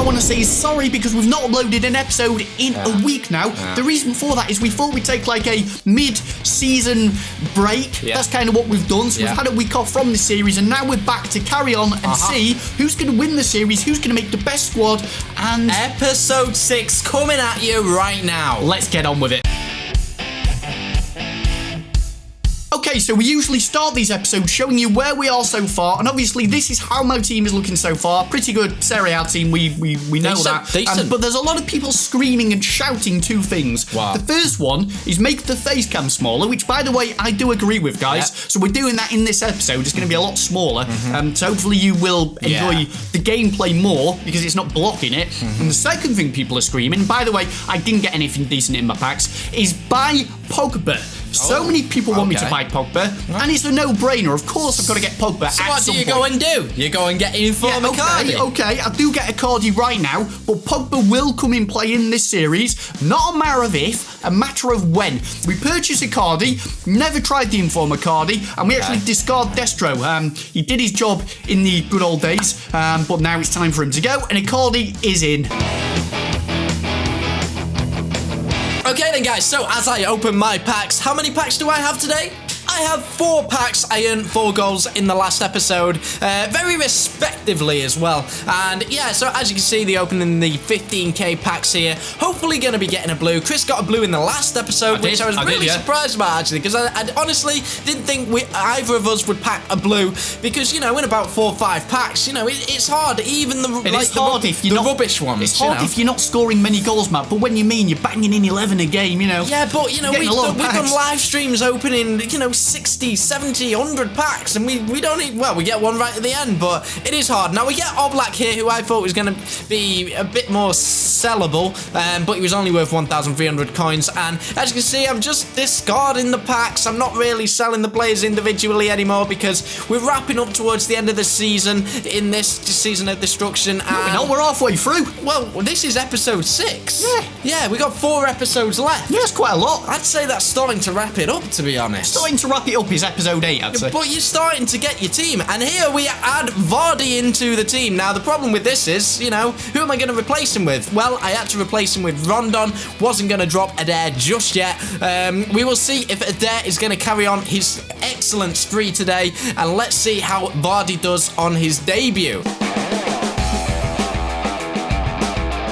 want to say is sorry because we've not uploaded an episode in a week now. The reason for that is we thought we'd take like a mid-season break. That's kind of what we've done. So we've had a week off from the series, and now we're back to carry on and see who's going to win the series, who's going to make the best squad, and episode 6 coming at you right now. Let's get on with it. Okay, so we usually start these episodes showing you where we are so far, and obviously this is how my team is looking so far. Pretty good Serie A team, we know that. But there's a lot of people screaming and shouting two things. Wow. The first one is make the face cam smaller, which, by the way, I do agree with, guys. So we're doing that in this episode. It's going to be a lot smaller, so hopefully you will enjoy the gameplay more because it's not blocking it. And the second thing people are screaming, by the way, I didn't get anything decent in my packs, is buy Pogba. So many people want me to buy Pogba, and it's a no-brainer. Of course, I've got to get Pogba. So what do you go and do? You go and get Informer Cardi. Okay, I do get a Cardi right now, but Pogba will come in play in this series. Not a matter of if, a matter of when. We purchase a Cardi, never tried the Informer Cardi, and we actually discard Destro. He did his job in the good old days, but now it's time for him to go, and Icardi is in. Okay then guys, so as I open my packs, how many packs do I have today? I have 4 packs. I earned 4 goals in the last episode, very respectively as well. And yeah, so as you can see, the opening the 15k packs here. Hopefully going to be getting a blue. Chris got a blue in the last episode, which I was really surprised about actually, because I honestly didn't think either of us would pack a blue, because you know, in about 4 or 5 packs, you know, it's hard. Even the rubbish ones. It's hard if you're not scoring many goals, Matt. But when you mean you're banging in 11 a game, you know. Yeah, but you know, we've done live streams opening, you know, 60, 70, 100 packs, and we don't need, well, we get one right at the end, but it is hard. Now we get Oblak here, who I thought was going to be a bit more sellable, but he was only worth 1,300 coins, and as you can see, I'm just discarding the packs. I'm not really selling the players individually anymore because we're wrapping up towards the end of the season in this season of destruction. And we're halfway through. Well, this is episode 6. Yeah, we got 4 episodes left. Yeah, it's quite a lot. I'd say that's starting to wrap it up, to be honest. Starting to wrap it up is episode 8, I'd say. But you're starting to get your team, and here we add Vardy into the team. Now, the problem with this is, you know, who am I going to replace him with? Well, I had to replace him with Rondon. Wasn't going to drop Adair just yet. We will see if Adair is going to carry on his excellent spree today, and let's see how Vardy does on his debut.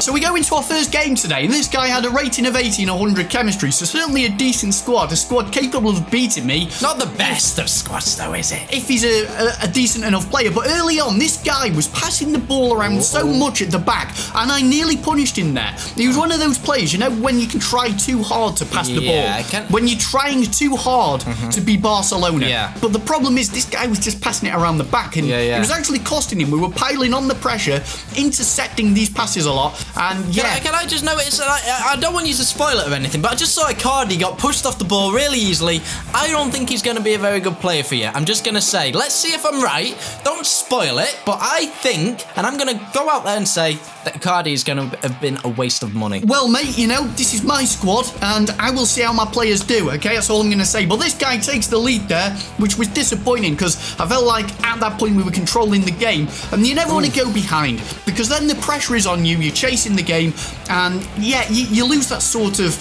So we go into our first game today, and this guy had a rating of 80 and 100 chemistry, so certainly a decent squad, a squad capable of beating me. Not the best of squads though, is it? If he's a decent enough player, but early on, this guy was passing the ball around so much at the back, and I nearly punished him there. He was one of those players, you know, when you can try too hard to pass the ball. When you're trying too hard to be Barcelona. But the problem is, this guy was just passing it around the back, and it was actually costing him. We were piling on the pressure, intercepting these passes a lot. And can I just notice, I don't want you to spoil it or anything, but I just saw Icardi got pushed off the ball really easily. I don't think he's going to be a very good player for you. I'm just going to say, let's see if I'm right. Don't spoil it, but I think, and I'm going to go out there and say that Icardi is going to have been a waste of money. Well, mate, you know, this is my squad, and I will see how my players do, okay? That's all I'm going to say. But this guy takes the lead there, which was disappointing, because I felt like at that point we were controlling the game, and you never want to go behind, because then the pressure is on you, you're chasing the game, and yeah, you lose that sort of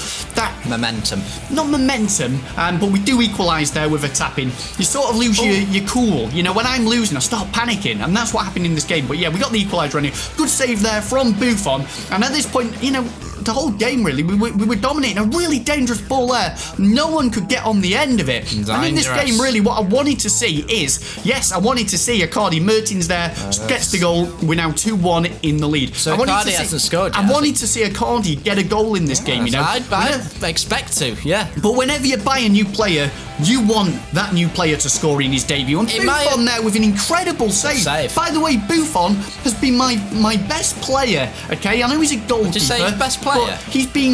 momentum. Not momentum, but we do equalise there with a tap-in. You sort of lose your cool. You know, when I'm losing, I start panicking, and that's what happened in this game. But yeah, we got the equaliser on here. Good save there from Buffon, and at this point, you know, the whole game really, we were dominating. A really dangerous ball there. No one could get on the end of it. Dangerous. And in this game, really, what I wanted to see is, yes, I wanted to see Icardi. Mertens there, gets the goal. We're now 2-1 in the lead. So Icardi hasn't scored yet. I wanted to see Icardi get a goal in this game, you know. I expect to, yeah. But whenever you buy a new player, you want that new player to score in his debut. And Buffon there with an incredible save. By the way, Buffon has been my best player, okay? I know he's a goalkeeper. Would you say he's best player? But he's been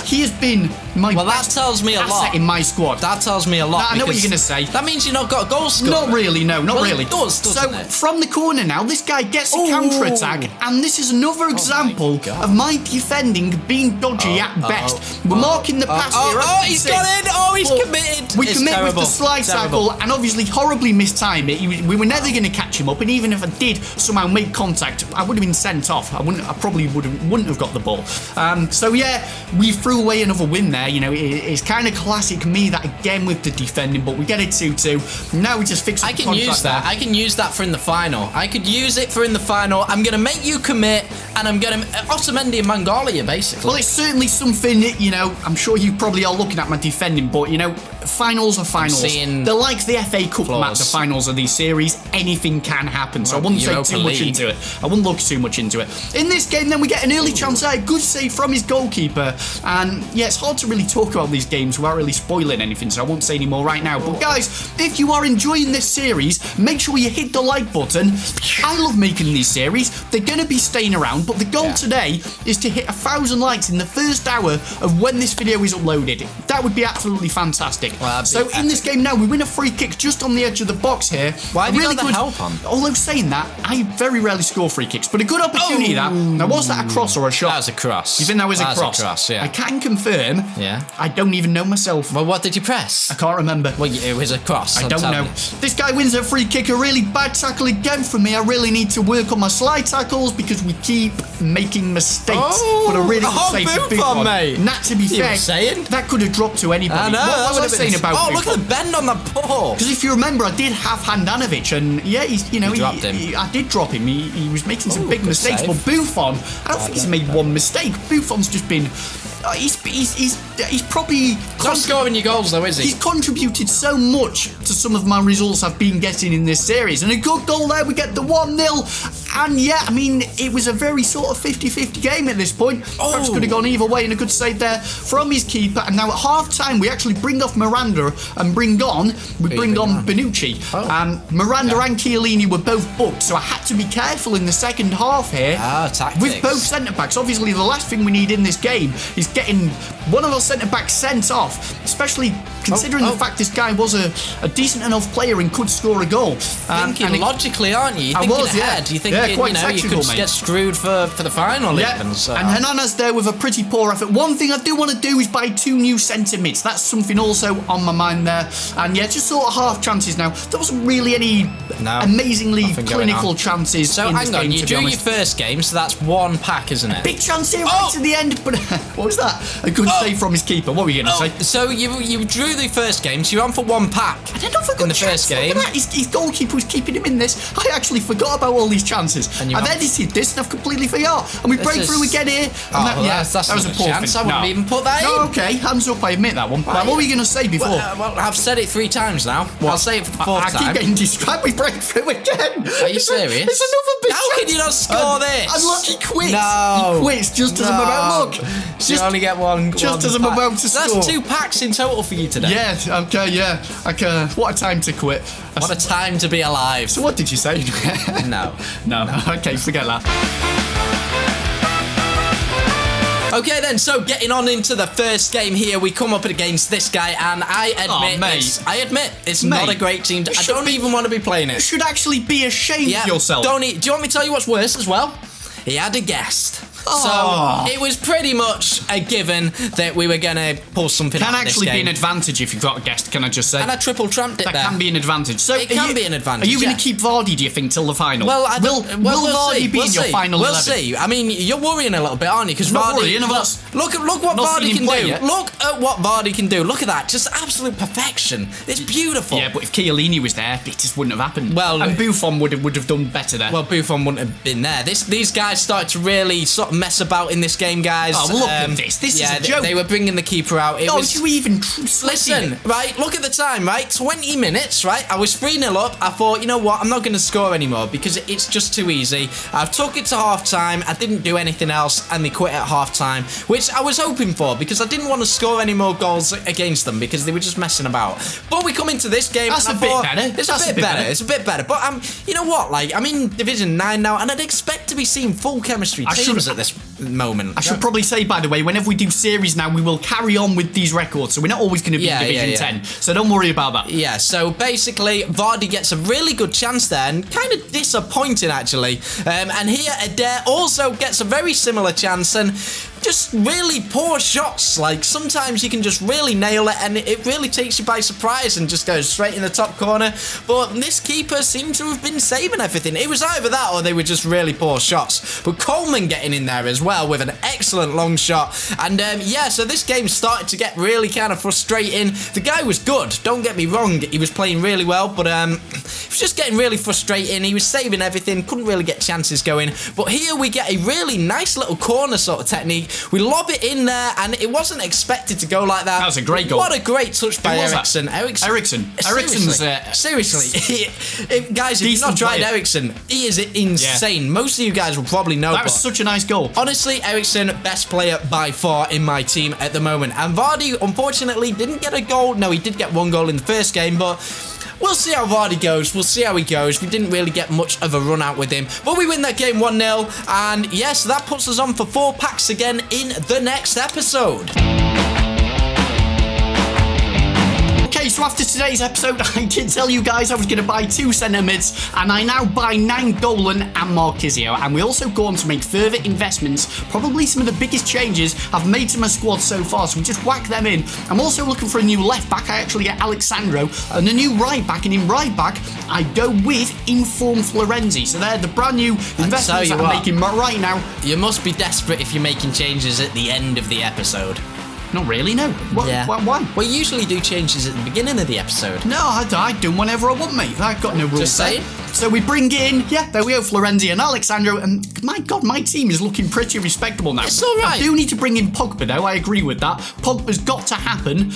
he has been Well, that tells me a lot. in my squad. That tells me a lot. I know what you're going to say. That means you've not got a goal scorer. Not really, no, not really. It does, doesn't so, it? from the corner now, this guy gets a counter-attack, and this is another example of my defending being dodgy at best. We're marking the pass here. He's got in! Oh, he's committed! We commit with the slide tackle, and obviously horribly mistime it. We were never going to catch him up, and even if I did somehow make contact, I would have been sent off. I probably wouldn't have got the ball. So yeah, we threw away another win there. You know, it's kind of classic me that again with the defending, but we get it 2-2. Now we just fix the contract. I can use that for in the final. I could use it for in the final. I'm going to make you commit, and I'm going to Otamendi and Mongolia, basically. Well, it's certainly something, you know, I'm sure you probably are looking at my defending, but, you know, finals are finals. They're like the FA Cup match, the finals of these series. Anything can happen, so I wouldn't say too much into it. I wouldn't look too much into it. In this game, then, we get an early chance there. Good save from his goalkeeper. And, yeah, it's hard to really talk about these games without really spoiling anything, so I won't say any more right now. But, guys, if you are enjoying this series, make sure you hit the like button. I love making these series. They're going to be staying around, but the goal today is to hit 1,000 likes in the first hour of when this video is uploaded. That would be absolutely fantastic. Well, so in this game now, we win a free kick just on the edge of the box here. Why have you got the help on? Although saying that, I very rarely score free kicks, but a good opportunity that. Now, was that a cross or a shot? That was a cross. You think that was a cross? That was a cross, yeah. I can confirm. Yeah. I don't even know myself. Well, what did you press? I can't remember. Well, it was a cross. I don't know. This guy wins a free kick. A really bad tackle again from me. I really need to work on my slide tackles because we keep making mistakes. But a really good save for Buffon, mate. Not to be fair, that could have dropped to anybody. I know. What was I saying about Buffon? Look at the bend on the ball. Because if you remember, I did have Handanovic, and yeah, you dropped him. I did drop him. He was making some big mistakes, but Buffon, I don't think he's made one mistake. Buffon's just been. He's probably not scoring your goals though, is he? He's contributed so much to some of my results I've been getting in this series, and a good goal there. We get the 1-0, and yeah, I mean it was a very sort of 50-50 game at this point. Perhaps could have gone either way, and a good save there from his keeper. And now at half time, we actually bring off Miranda and bring on Bonucci. Miranda and Chiellini were both booked, so I had to be careful in the second half here with both centre backs. Obviously, the last thing we need in this game is getting one of our centre backs sent off, especially considering the fact this guy was a decent enough player and could score a goal. Thinking logically, aren't you? You're thinking ahead. You think you could get screwed for the final even. So. And Hernandez there with a pretty poor effort. One thing I do want to do is buy 2 new centre mids. That's something also on my mind there. And yeah, just sort of half chances now. There wasn't really any amazingly clinical chances. So in hang this on, game, you drew your first game, so that's 1 pack, isn't it? Big chance here right to the end, but what was that? A good save from his keeper. What were you going to say? So you drew the first game, so you're on for 1 pack. I don't know if I got in the first game. His goalkeeper was keeping him in this. I actually forgot about all these chances. I've edited this and I've completely forgot. And we break through again here. That was a poor chance. I wouldn't even put that in. No, okay, hands up. I admit that one. What were you going to say before? Well, I've said it 3 times now. I'll say it for the 4th time. I keep getting distracted. We break through again. Are you serious? It's another big How can you not score this? Unlucky quits. No. He quits just as I'm about. Look. You only get one. Just as I'm about to score. That's 2 packs in total for you today. Yeah, okay, yeah. Okay, what a time to quit. What a time to be alive. So what did you say? No. Okay, forget that. Okay then, so getting on into the first game here, we come up against this guy, and I admit it's not a great team. I don't even want to be playing it. You should actually be ashamed of yourself. Do you want me to tell you what's worse as well? He had a guest. So it was pretty much a given that we were going to pull something out of this game. Can actually be an advantage if you've got a guest, can I just say? And I triple tramped it there. That can be an advantage. So it can be an advantage. Are you going to keep Vardy, do you think, till the final? Well, will Vardy be in your final 11? We'll see. I mean, you're worrying a little bit, aren't you? Because Vardy... Look what Vardy can do. Look at what Vardy can do. Look at that. Just absolute perfection. It's beautiful. Yeah, but if Chiellini was there, it just wouldn't have happened. Well, and Buffon would have done better there. Well, Buffon wouldn't have been there. These guys started to really sort of mess about in this game, guys. Oh, look at this. This is a joke. They were bringing the keeper out. You even listen, right? Look at the time, right? 20 minutes, right? I was 3-0 up. I thought, you know what? I'm not going to score anymore because it's just too easy. I've took it to half-time. I didn't do anything else, and they quit at half-time, which I was hoping for because I didn't want to score any more goals against them because they were just messing about. But we come into this game, That's and a bit better. It's a bit better. But you know what? Like, I'm in Division 9 now, and I'd expect to be seeing full chemistry teams at this this moment. I should probably say, by the way, whenever we do series now, we will carry on with these records, so we're not always going to be in Division 10, so don't worry about that. Yeah, so basically, Vardy gets a really good chance there, and kind of disappointing, actually. And here, Adair also gets a very similar chance, and just really poor shots. Like, sometimes you can just really nail it, and it really takes you by surprise and just goes straight in the top corner. But this keeper seemed to have been saving everything. It was either that or they were just really poor shots. But Coleman getting in there as well with an excellent long shot. And yeah, so this game started to get really kind of frustrating. The guy was good, don't get me wrong. He was playing really well, but it was just getting really frustrating. He was saving everything, couldn't really get chances going. But here we get a really nice little corner sort of technique. We lob it in there, and it wasn't expected to go like that. That was a great goal. What a great touch by Ericsson. Ericsson's seriously. Guys, if you've not tried Ericsson, he is insane. Yeah. Most of you guys will probably know. That was such a nice goal. Honestly, Ericsson, best player by far in my team at the moment. And Vardy, unfortunately, didn't get a goal. No, he did get one goal in the first game, but we'll see how Vardy goes. We'll see how he goes. We didn't really get much of a run out with him. But we win that game 1-0. And yes, that puts us on for 4 packs again in the next episode. Okay, so after today's episode, I did tell you guys I was going to buy 2 centre mids, and I now buy Nainggolan and Marquisio, and we also go on to make further investments, probably some of the biggest changes I've made to my squad so far, so we just whack them in. I'm also looking for a new left back. I actually get Alexandro, and a new right back, and in right back, I go with Informed Florenzi. So they're the brand new investments that I'm making right now. You must be desperate if you're making changes at the end of the episode. Not really, no. Why? Well, you usually do changes at the beginning of the episode. No, I do them whenever I want, mate. I've got no rules. Just saying. So we bring in, there we go, Florenzi and Alexandro, and my God, my team is looking pretty respectable now. It's all right. I do need to bring in Pogba, though. I agree with that. Pogba's got to happen,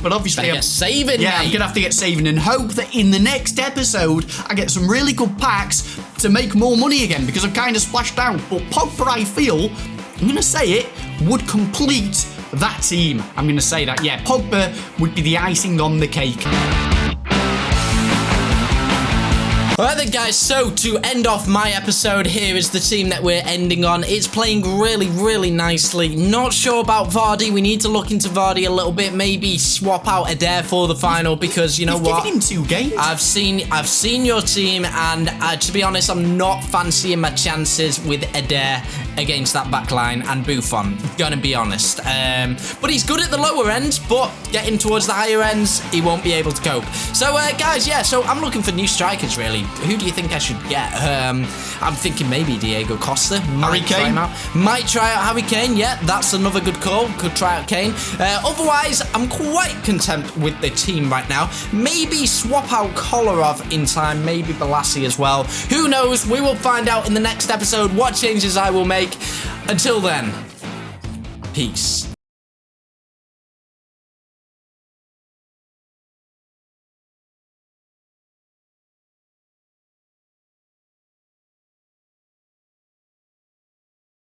but obviously... Get saving, yeah, mate. I'm going to have to get saving and hope that in the next episode, I get some really good packs to make more money again, because I've kind of splashed out. But Pogba, I feel, I'm going to say it, would complete that team. I'm going to say that. Yeah, Pogba would be the icing on the cake. Alright then guys, so to end off my episode, here is the team that we're ending on. It's playing really, really nicely. Not sure about Vardy. We need to look into Vardy a little bit. Maybe swap out Adair for the final, because you know what? Given him 2 games. I've seen your team, and to be honest, I'm not fancying my chances with Adair against that back line and Buffon, gonna be honest. But he's good at the lower end, but getting towards the higher ends, he won't be able to cope. So guys, yeah, so I'm looking for new strikers really. Who do you think I should get? I'm thinking maybe Diego Costa. Harry Kane. Might try out Harry Kane. Yeah, that's another good call. Could try out Kane. Otherwise, I'm quite content with the team right now. Maybe swap out Kolarov in time. Maybe Balassi as well. Who knows? We will find out in the next episode what changes I will make. Until then, peace.